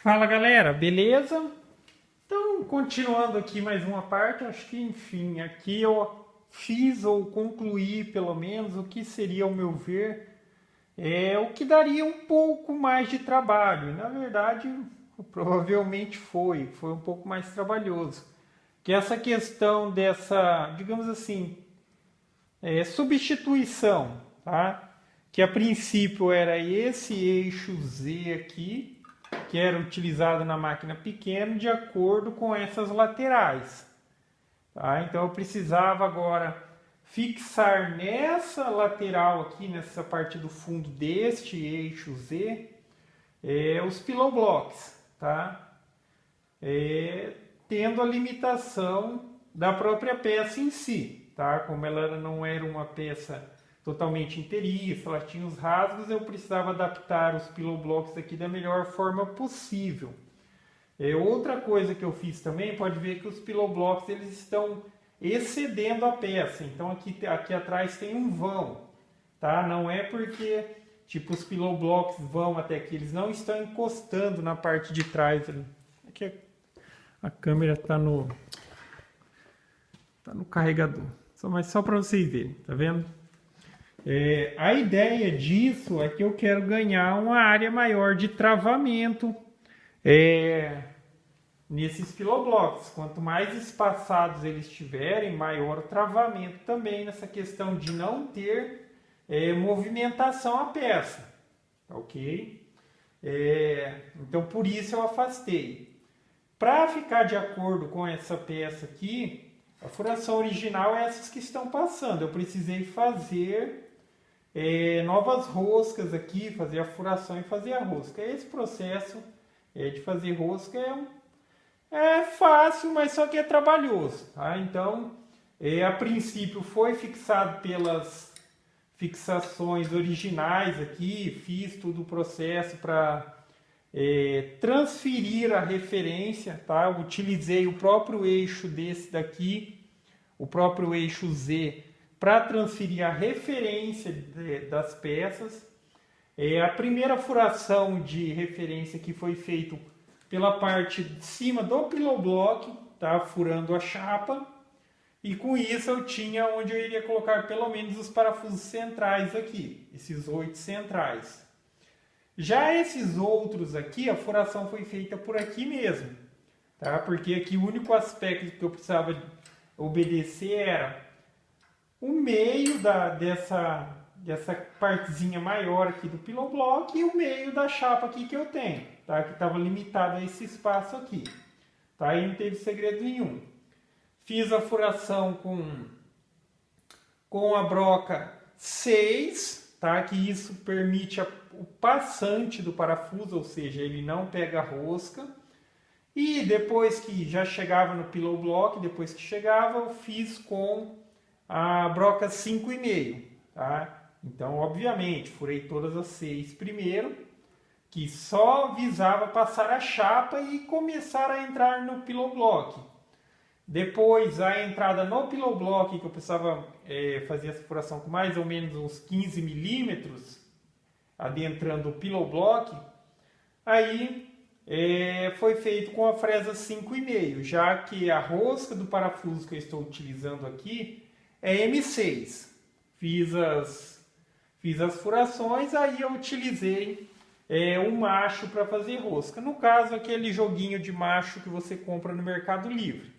Fala galera, beleza? Então, continuando aqui mais uma parte, acho que enfim, aqui eu fiz ou concluí pelo menos o que seria, ao meu ver, o que daria um pouco mais de trabalho. Na verdade, provavelmente foi um pouco mais trabalhoso. Que essa questão dessa, digamos assim, substituição, tá? Que a princípio era esse eixo Z aqui, que era utilizado na máquina pequena de acordo com essas laterais. Tá? Então eu precisava agora fixar nessa lateral aqui, nessa parte do fundo deste eixo Z, os pillow blocks, tá? Tendo a limitação da própria peça em si, tá? Como ela não era uma peça totalmente inteiriça, ela tinha os rasgos, eu precisava adaptar os pillow blocks aqui da melhor forma possível. Outra coisa que eu fiz também, pode ver que os pillow blocks eles estão excedendo a peça, então aqui atrás tem um vão, tá? Não é porque tipo os pillow blocks vão até aqui, eles não estão encostando na parte de trás ali. Aqui a câmera está no carregador, mas só para vocês verem, tá vendo? A ideia disso é que eu quero ganhar uma área maior de travamento nesses pillow blocks. Quanto mais espaçados eles estiverem, maior o travamento também nessa questão de não ter movimentação a peça, ok? Então por isso eu afastei. Para ficar de acordo com essa peça aqui, a furação original é essas que estão passando. Eu precisei fazer novas roscas aqui, fazer a furação e fazer a rosca. Esse processo de fazer rosca é fácil, mas só que é trabalhoso. Tá? Então, a princípio foi fixado pelas fixações originais aqui, fiz todo o processo para transferir a referência, tá? Utilizei o próprio eixo desse daqui, o próprio eixo Z, para transferir a referência das peças. A primeira furação de referência que foi feito pela parte de cima do pillow block, tá? Furando a chapa, e com isso eu tinha onde eu iria colocar pelo menos os parafusos centrais aqui, esses 8 centrais. Já esses outros aqui, a furação foi feita por aqui mesmo, tá? Porque aqui o único aspecto que eu precisava obedecer era o meio dessa partezinha maior aqui do pillow block e o meio da chapa aqui que eu tenho, tá? Que estava limitado a esse espaço aqui, tá? E não teve segredo nenhum. Fiz a furação com a broca 6, tá? Que isso permite o passante do parafuso, ou seja, ele não pega rosca. E depois que já chegava no pillow block, depois que chegava, eu fiz com a broca 5,5, tá? Então, obviamente, furei todas as 6 primeiro, que só visava passar a chapa e começar a entrar no pillow block. Depois, a entrada no pillow block, que eu precisava fazer essa furação com mais ou menos uns 15 milímetros, adentrando o pillow block, aí foi feito com a fresa 5,5, já que a rosca do parafuso que eu estou utilizando aqui é M6. Fiz as furações, aí eu utilizei um macho para fazer rosca. No caso, aquele joguinho de macho que você compra no Mercado Livre.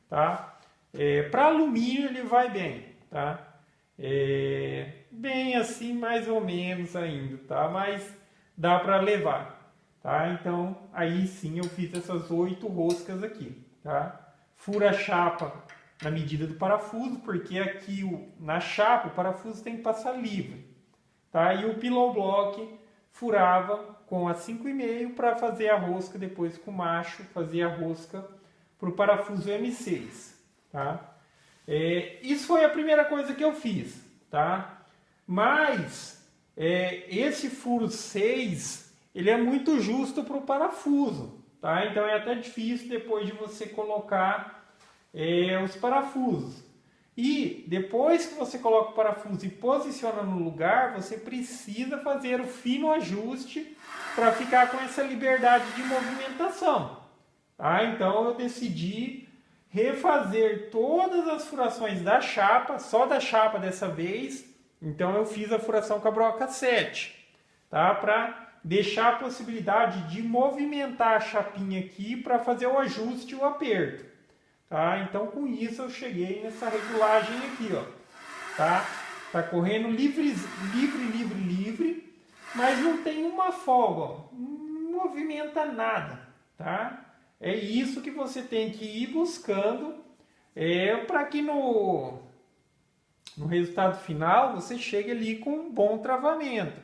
Tá? Para alumínio ele vai bem. Tá? Bem assim, mais ou menos ainda. Tá? Mas dá para levar. Tá? Então, aí sim eu fiz essas 8 roscas aqui. Tá? Fura a chapa na medida do parafuso, porque aqui na chapa o parafuso tem que passar livre. Tá? E o pillow block furava com a 5,5 para fazer a rosca, depois com o macho fazer a rosca para o parafuso M6. Tá? Isso foi a primeira coisa que eu fiz. Tá? Mas esse furo 6 ele é muito justo para o parafuso. Tá? Então é até difícil depois de você colocar os parafusos. E depois que você coloca o parafuso e posiciona no lugar, você precisa fazer o fino ajuste para ficar com essa liberdade de movimentação. Tá? Então eu decidi refazer todas as furações da chapa, só da chapa dessa vez. Então eu fiz a furação com a broca 7, tá? Para deixar a possibilidade de movimentar a chapinha aqui para fazer o ajuste e o aperto. Tá? Então com isso eu cheguei nessa regulagem aqui, ó. Tá? Tá correndo livre, mas não tem uma folga, ó. Não movimenta nada, tá? É isso que você tem que ir buscando para que no resultado final você chegue ali com um bom travamento.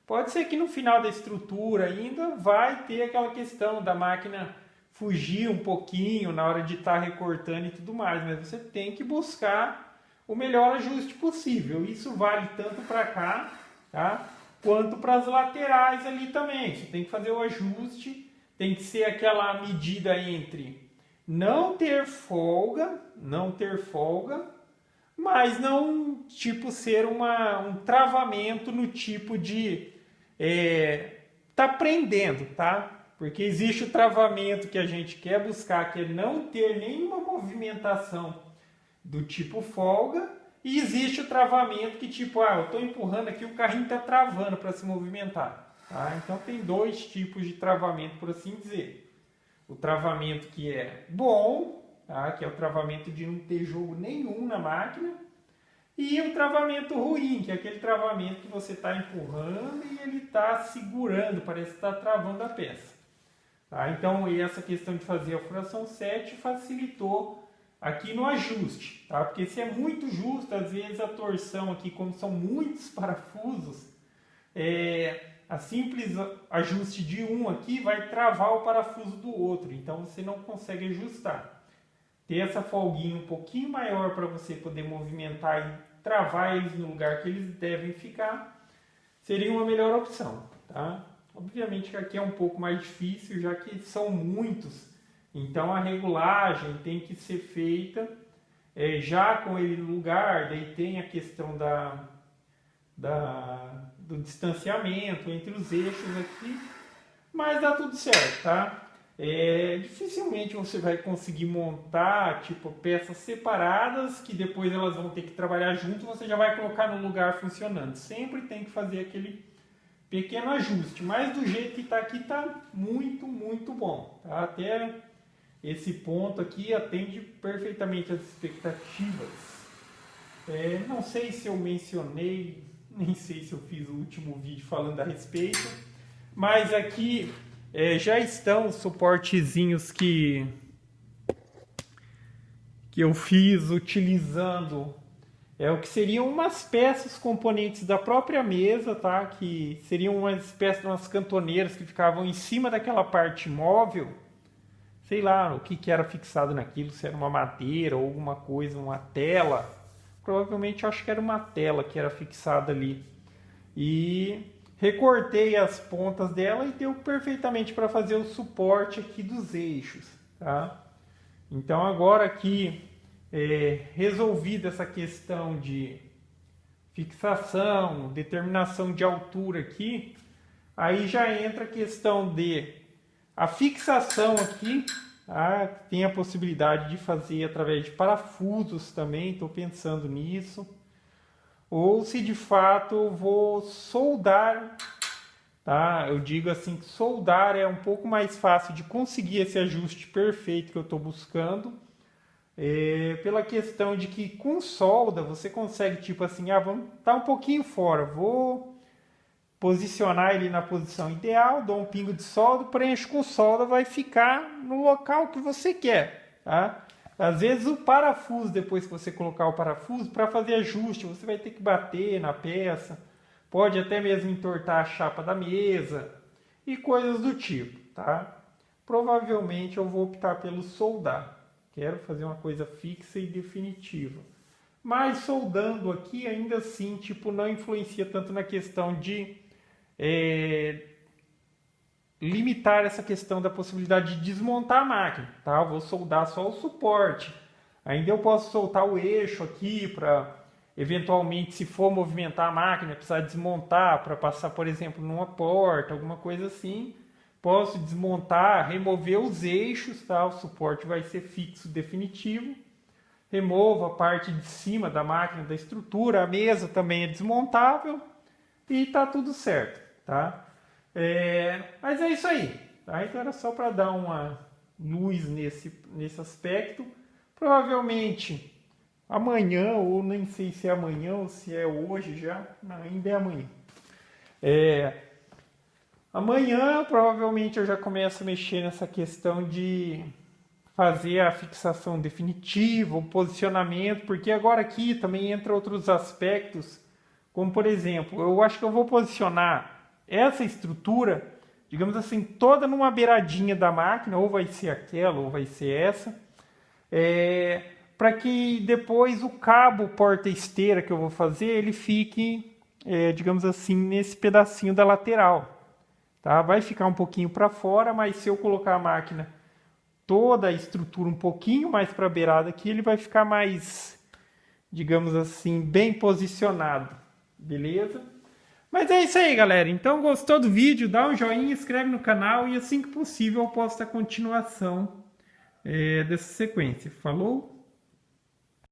Pode ser que no final da estrutura ainda vai ter aquela questão da máquina fugir um pouquinho na hora de estar recortando e tudo mais, mas você tem que buscar o melhor ajuste possível. Isso vale tanto para cá, tá? Quanto para as laterais ali também. Você tem que fazer o ajuste, tem que ser aquela medida entre não ter folga, mas não tipo ser um travamento no tipo de tá prendendo, tá? Porque existe o travamento que a gente quer buscar, que é não ter nenhuma movimentação do tipo folga, e existe o travamento que tipo, eu estou empurrando aqui, o carrinho está travando para se movimentar. Tá? Então tem dois tipos de travamento, por assim dizer. O travamento que é bom, tá? Que é o travamento de não ter jogo nenhum na máquina, e o travamento ruim, que é aquele travamento que você está empurrando e ele está segurando, parece que está travando a peça. Tá? Então essa questão de fazer a furação 7 facilitou aqui no ajuste, tá? Porque se é muito justo, às vezes a torção aqui, como são muitos parafusos, a simples ajuste de um aqui vai travar o parafuso do outro, então você não consegue ajustar. Ter essa folguinha um pouquinho maior para você poder movimentar e travar eles no lugar que eles devem ficar, seria uma melhor opção, tá? Obviamente que aqui é um pouco mais difícil, já que são muitos, então a regulagem tem que ser feita já com ele no lugar, daí tem a questão do distanciamento entre os eixos aqui, mas dá tudo certo, tá? Dificilmente você vai conseguir montar tipo peças separadas que depois elas vão ter que trabalhar junto, você já vai colocar no lugar funcionando. Sempre tem que fazer aquele pequeno ajuste, mas do jeito que está aqui está muito, muito bom. Tá? Até esse ponto aqui atende perfeitamente as expectativas. Não sei se eu mencionei, nem sei se eu fiz o último vídeo falando a respeito, mas aqui já estão os suportezinhos que eu fiz utilizando o que seriam umas peças componentes da própria mesa, tá? Que seriam uma espécie de umas cantoneiras que ficavam em cima daquela parte móvel. Sei lá o que era fixado naquilo, se era uma madeira ou alguma coisa, uma tela. Provavelmente eu acho que era uma tela que era fixada ali. E recortei as pontas dela e deu perfeitamente para fazer o suporte aqui dos eixos, tá? Então agora aqui resolvida essa questão de fixação, determinação de altura aqui, aí já entra a questão de a fixação aqui, tá? Tem a possibilidade de fazer através de parafusos também, estou pensando nisso. Ou se de fato vou soldar, tá? Eu digo assim que soldar é um pouco mais fácil de conseguir esse ajuste perfeito que eu estou buscando, pela questão de que com solda você consegue tipo assim, vamos tá um pouquinho fora, vou posicionar ele na posição ideal, dou um pingo de solda, preencho com solda, vai ficar no local que você quer, tá? Às vezes o parafuso, depois que você colocar o parafuso, para fazer ajuste, você vai ter que bater na peça, pode até mesmo entortar a chapa da mesa e coisas do tipo, tá? Provavelmente eu vou optar pelo soldar, quero fazer uma coisa fixa e definitiva. Mas soldando aqui, ainda assim, tipo, não influencia tanto na questão de limitar essa questão da possibilidade de desmontar a máquina, tá? Eu vou soldar só o suporte. Ainda eu posso soltar o eixo aqui para eventualmente, se for movimentar a máquina, precisar desmontar para passar, por exemplo, numa porta, alguma coisa assim, posso desmontar, remover os eixos, tá? O suporte vai ser fixo definitivo. Removo a parte de cima da máquina, da estrutura, a mesa também é desmontável e tá tudo certo, tá? Mas é isso aí, tá? Então era só para dar uma luz nesse aspecto. Provavelmente amanhã, ou nem sei se é amanhã ou se é hoje já, não, ainda é amanhã. Amanhã provavelmente eu já começo a mexer nessa questão de fazer a fixação definitiva, o posicionamento, porque agora aqui também entra outros aspectos, como por exemplo, eu acho que eu vou posicionar essa estrutura, digamos assim, toda numa beiradinha da máquina, ou vai ser aquela, ou vai ser essa, para que depois o cabo porta-esteira que eu vou fazer, ele fique, digamos assim, nesse pedacinho da lateral. Tá? Vai ficar um pouquinho para fora, mas se eu colocar a máquina toda a estrutura um pouquinho mais para a beirada aqui, ele vai ficar mais, digamos assim, bem posicionado, beleza? Mas é isso aí, galera. Então, gostou do vídeo? Dá um joinha, inscreve no canal e assim que possível eu posto a continuação dessa sequência. Falou?